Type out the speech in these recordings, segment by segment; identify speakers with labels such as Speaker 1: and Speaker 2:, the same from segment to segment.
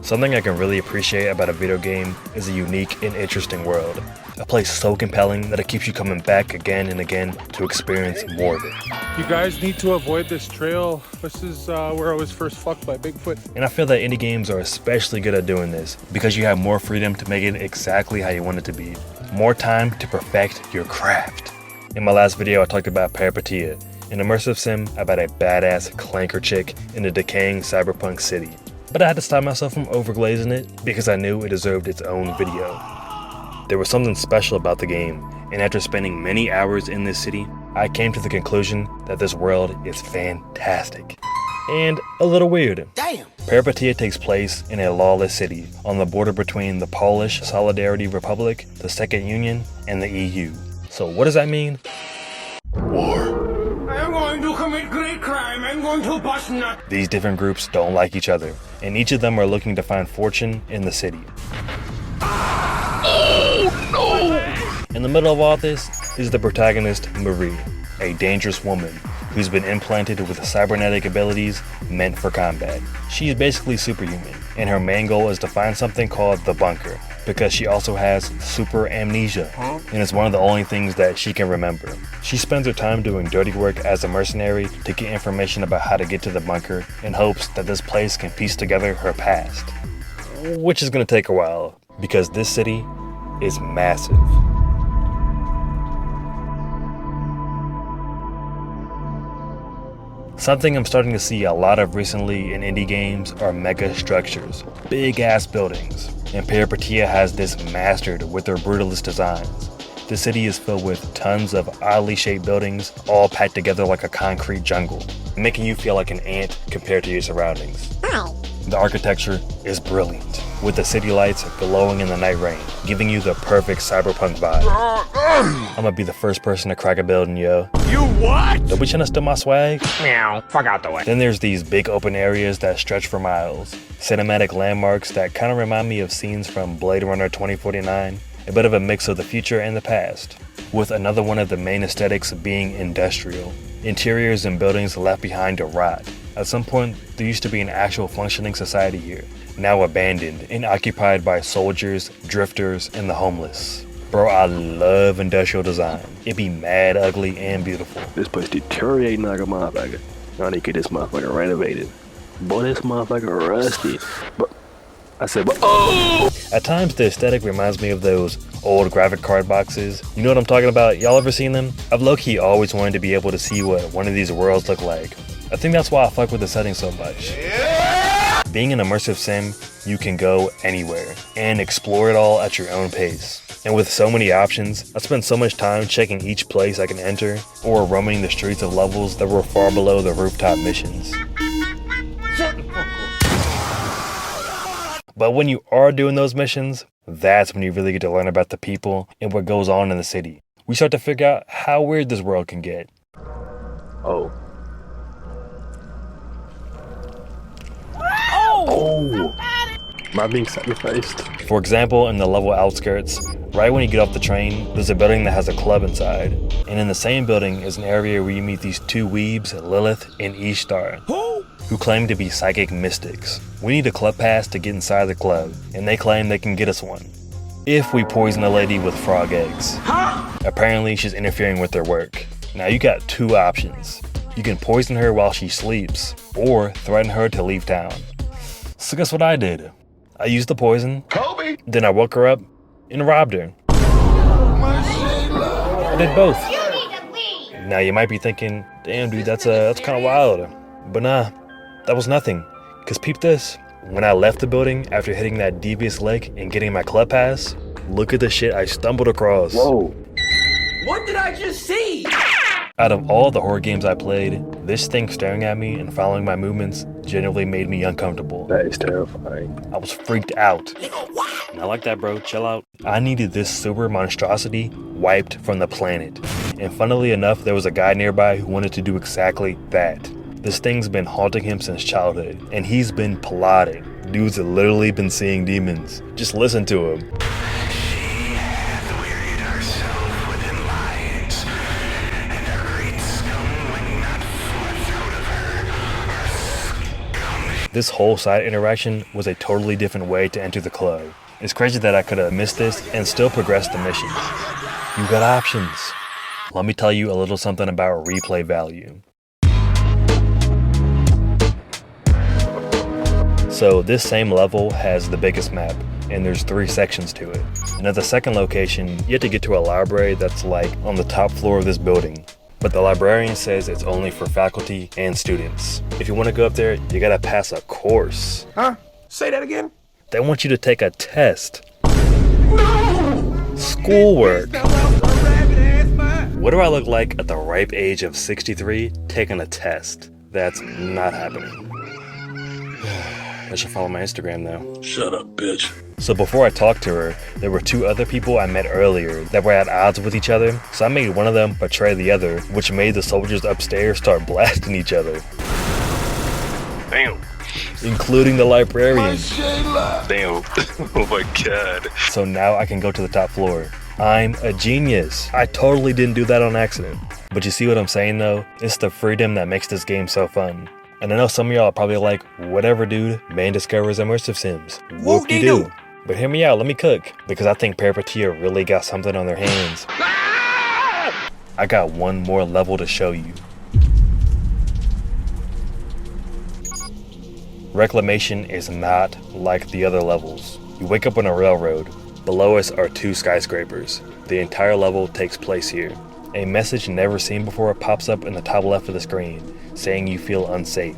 Speaker 1: Something I can really appreciate about a video game is a unique and interesting world. A place so compelling that it keeps you coming back again and again to experience more of it.
Speaker 2: You guys need to avoid this trail. This is where I was first fucked by Bigfoot.
Speaker 1: And I feel that indie games are especially good at doing this because you have more freedom to make it exactly how you want it to be. More time to perfect your craft. In my last video, I talked about Peripeteia, an immersive sim about a badass clanker chick in a decaying cyberpunk city. But I had to stop myself from overglazing it because I knew it deserved its own video. There was something special about the game, and after spending many hours in this city, I came to the conclusion that this world is fantastic. And a little weird.
Speaker 3: Damn!
Speaker 1: Peripeteia takes place in a lawless city on the border between the Polish Solidarity Republic, the Second Union, and the EU. So what does that mean? War.
Speaker 3: I'm going to commit great crime. I'm going to bust nut.
Speaker 1: These different groups don't like each other, and each of them are looking to find fortune in the city. Oh no! In the middle of all this is the protagonist, Marie, a dangerous woman who's been implanted with cybernetic abilities meant for combat. She's basically superhuman, and her main goal is to find something called the bunker, because she also has super amnesia, and it's one of the only things that she can remember. She spends her time doing dirty work as a mercenary to get information about how to get to the bunker in hopes that this place can piece together her past. Which is going to take a while, because this city is massive. Something I'm starting to see a lot of recently in indie games are mega structures, big ass buildings, and Peripeteia has this mastered with their brutalist designs. The city is filled with tons of oddly shaped buildings, all packed together like a concrete jungle, making you feel like an ant compared to your surroundings. The architecture is brilliant, with the city lights glowing in the night rain, giving you the perfect cyberpunk vibe. I'm gonna be the first person to crack a building, yo.
Speaker 3: You what?
Speaker 1: Don't be trying to steal my swag.
Speaker 3: Meow. Fuck out the way.
Speaker 1: Then there's these big open areas that stretch for miles, cinematic landmarks that kind of remind me of scenes from Blade Runner 2049, a bit of a mix of the future and the past, with another one of the main aesthetics being industrial. Interiors and buildings left behind to rot. At some point, there used to be an actual functioning society here, now abandoned and occupied by soldiers, drifters, and the homeless. Bro, I love industrial design. It be mad ugly and beautiful.
Speaker 4: This place deteriorating like a motherfucker. I need to get this motherfucker renovated. Boy, this motherfucker rusty. But oh!
Speaker 1: At times, the aesthetic reminds me of those old graphic card boxes. You know what I'm talking about? Y'all ever seen them? I've low-key always wanted to be able to see what one of these worlds look like. I think that's why I fuck with the setting so much. Yeah! Being an immersive sim, you can go anywhere and explore it all at your own pace. And with so many options, I spend so much time checking each place I can enter or roaming the streets of levels that were far below the rooftop missions. But when you are doing those missions, that's when you really get to learn about the people and what goes on in the city. We start to figure out how weird this world can get.
Speaker 4: Oh. Am I being sacrificed?
Speaker 1: For example, in the level Outskirts, right when you get off the train, there's a building that has a club inside. And in the same building is an area where you meet these two weebs, Lilith and Ishtar, who claim to be psychic mystics. We need a club pass to get inside the club, and they claim they can get us one if we poison a lady with frog eggs. Apparently, she's interfering with their work. Now you got two options. You can poison her while she sleeps, or threaten her to leave town. So guess what I did? I used the poison,
Speaker 3: Kobe.
Speaker 1: then I woke her up and robbed her. I did both. Now you might be thinking, damn dude, that's kind of wild. But nah, that was nothing. Cause peep this, when I left the building after hitting that devious lick and getting my club pass, look at the shit I stumbled across.
Speaker 4: Whoa.
Speaker 3: What did I just see?
Speaker 1: Out of all the horror games I played, this thing staring at me and following my movements genuinely made me uncomfortable.
Speaker 4: That is terrifying.
Speaker 1: I was freaked out. Not like that, bro. Chill out. I needed this super monstrosity wiped from the planet. And funnily enough, there was a guy nearby who wanted to do exactly that. This thing's been haunting him since childhood, and he's been plotting. Dude's literally been seeing demons. Just listen to him. This whole side interaction was a totally different way to enter the club. It's crazy that I could have missed this and still progressed the mission. You got options. Let me tell you a little something about replay value. So this same level has the biggest map, and there's 3 sections to it. And at the second location, you have to get to a library that's like on the top floor of this building. But the librarian says it's only for faculty and students. If you want to go up there, you gotta pass a course.
Speaker 3: Huh? Say that again?
Speaker 1: They want you to take a test. Schoolwork. What do I look like at the ripe age of 63 taking a test? That's not happening. I should follow my Instagram though.
Speaker 4: Shut up, bitch.
Speaker 1: So before I talked to her, there were 2 other people I met earlier that were at odds with each other, so I made one of them betray the other, which made the soldiers upstairs start blasting each other.
Speaker 4: Damn.
Speaker 1: Including the librarian.
Speaker 4: Damn. Oh my god.
Speaker 1: So now I can go to the top floor. I'm a genius. I totally didn't do that on accident. But you see what I'm saying though? It's the freedom that makes this game so fun. And I know some of y'all are probably like, whatever dude, man discovers immersive sims. Whoop-de-doo. But hear me out, let me cook. Because I think Peripeteia really got something on their hands. I got one more level to show you. Reclamation is not like the other levels. You wake up on a railroad. Below us are 2 skyscrapers. The entire level takes place here. A message never seen before pops up in the top left of the screen, saying you feel unsafe.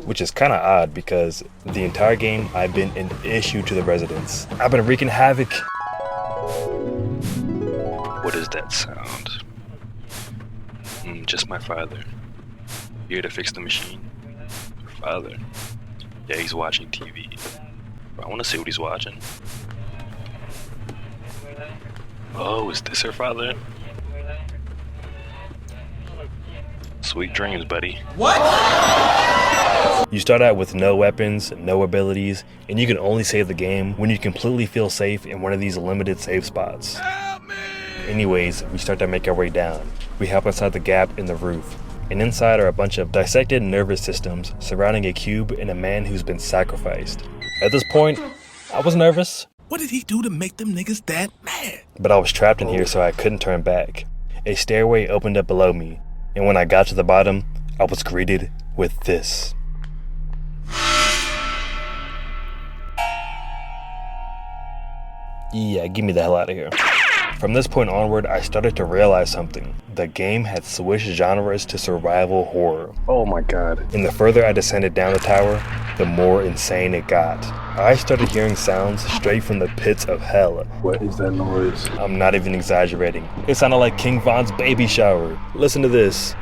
Speaker 1: Which is kinda odd because the entire game I've been an issue to the residents. I've been wreaking havoc.
Speaker 4: What is that sound? Just my father. Here to fix the machine. Father. Yeah, he's watching TV. I wanna see what he's watching. Oh, is this her father? Sweet dreams, buddy.
Speaker 1: You start out with no weapons, no abilities, and you can only save the game when you completely feel safe in one of these limited save spots. Anyways, we start to make our way down. We hop inside the gap in the roof, and inside are a bunch of dissected nervous systems surrounding a cube and a man who's been sacrificed. At this point, I was nervous.
Speaker 3: What did he do to make them niggas that mad?
Speaker 1: But I was trapped in here, so I couldn't turn back. A stairway opened up below me, and when I got to the bottom, I was greeted with this. Yeah, get me the hell out of here. From this point onward, I started to realize something. The game had switched genres to survival horror.
Speaker 4: Oh my god.
Speaker 1: And the further I descended down the tower, the more insane it got. I started hearing sounds straight from the pits of hell.
Speaker 4: What is that noise?
Speaker 1: I'm not even exaggerating. It sounded like King Von's baby shower. Listen to this.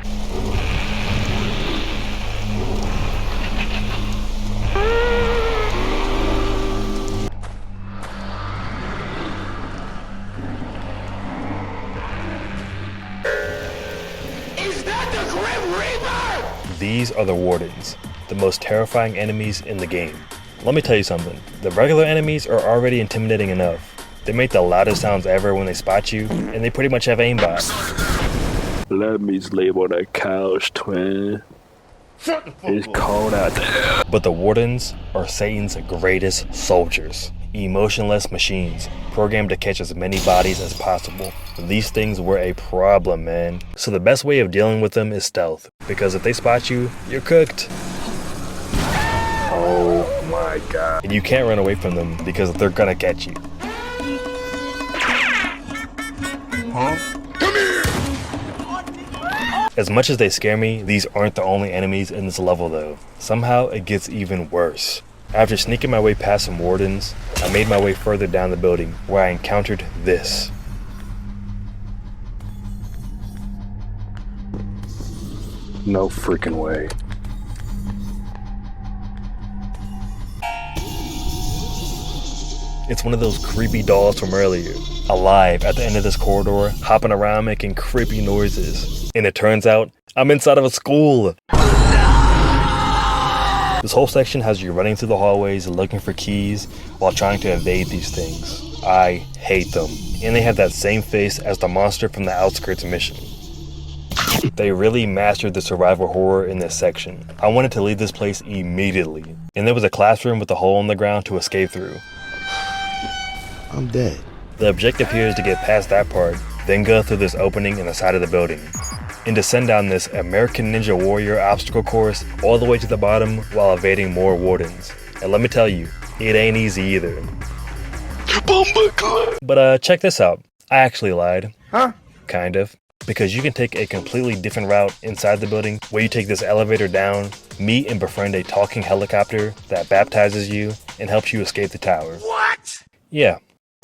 Speaker 3: Is that the Grim Reaper?
Speaker 1: These are the Wardens, the most terrifying enemies in the game. Let me tell you something, the regular enemies are already intimidating enough. They make the loudest sounds ever when they spot you, and they pretty much have aimbot.
Speaker 4: Let me sleep on a couch, twin. It's cold out there.
Speaker 1: But the Wardens are Satan's greatest soldiers. Emotionless machines, programmed to catch as many bodies as possible. These things were a problem, man. So the best way of dealing with them is stealth, because if they spot you, you're cooked.
Speaker 4: Oh my god.
Speaker 1: And you can't run away from them because they're gonna catch you. As much as they scare me, these aren't the only enemies in this level though. Somehow it gets even worse. After sneaking my way past some wardens, I made my way further down the building where I encountered this.
Speaker 4: No freaking way.
Speaker 1: It's one of those creepy dolls from earlier, alive at the end of this corridor, hopping around making creepy noises. And it turns out, I'm inside of a school. This whole section has you running through the hallways looking for keys while trying to evade these things. I hate them. And they have that same face as the monster from the Outskirts mission. They really mastered the survival horror in this section. I wanted to leave this place immediately. And there was a classroom with a hole in the ground to escape through.
Speaker 5: I'm dead.
Speaker 1: The objective here is to get past that part, then go through this opening in the side of the building, and descend down this American Ninja Warrior obstacle course all the way to the bottom while evading more wardens. And let me tell you, it ain't easy either. But check this out. I actually lied.
Speaker 5: Huh?
Speaker 1: Kind of. Because you can take a completely different route inside the building where you take this elevator down, meet and befriend a talking helicopter that baptizes you and helps you escape the tower.
Speaker 3: What?
Speaker 1: Yeah.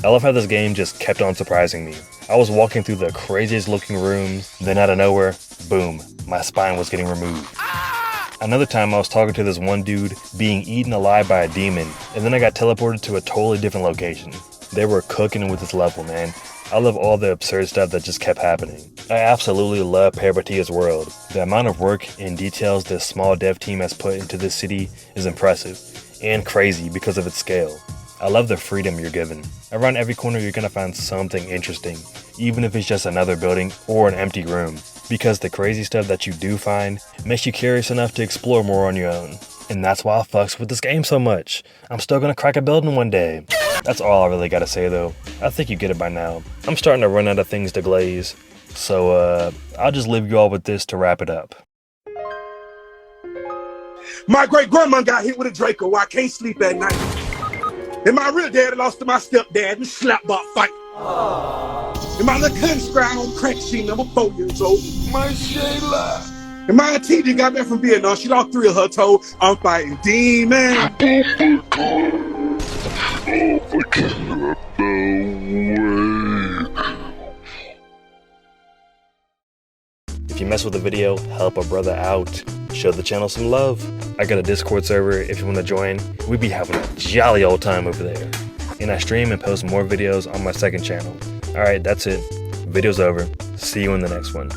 Speaker 1: I love how this game just kept on surprising me. I was walking through the craziest looking rooms, then out of nowhere, boom, my spine was getting removed. Another time I was talking to this one dude being eaten alive by a demon, and then I got teleported to a totally different location. They were cooking with this level, man. I love all the absurd stuff that just kept happening. I absolutely love Peripeteia's world. The amount of work and details this small dev team has put into this city is impressive, and crazy because of its scale. I love the freedom you're given. Around every corner you're gonna find something interesting, even if it's just another building or an empty room, because the crazy stuff that you do find makes you curious enough to explore more on your own. And that's why I fucks with this game so much. I'm still gonna crack a building one day. That's all I really gotta say though. I think you get it by now. I'm starting to run out of things to glaze, so I'll just leave you all with this to wrap it up.
Speaker 6: My great grandma got hit with a Draco. I can't sleep at night. And my real dad lost to my stepdad in a slapbot fight. And my little cousin scried on crack scene, number 4 years old.
Speaker 3: My Shayla.
Speaker 6: And my auntie just got back from Vietnam. She lost 3 of her toes. I'm fighting demons.
Speaker 1: If you mess with the video, help a brother out. Show the channel some love. I got a Discord server if you want to join. We be having a jolly old time over there. And I stream and post more videos on my second channel. Alright, that's it. Video's over. See you in the next one.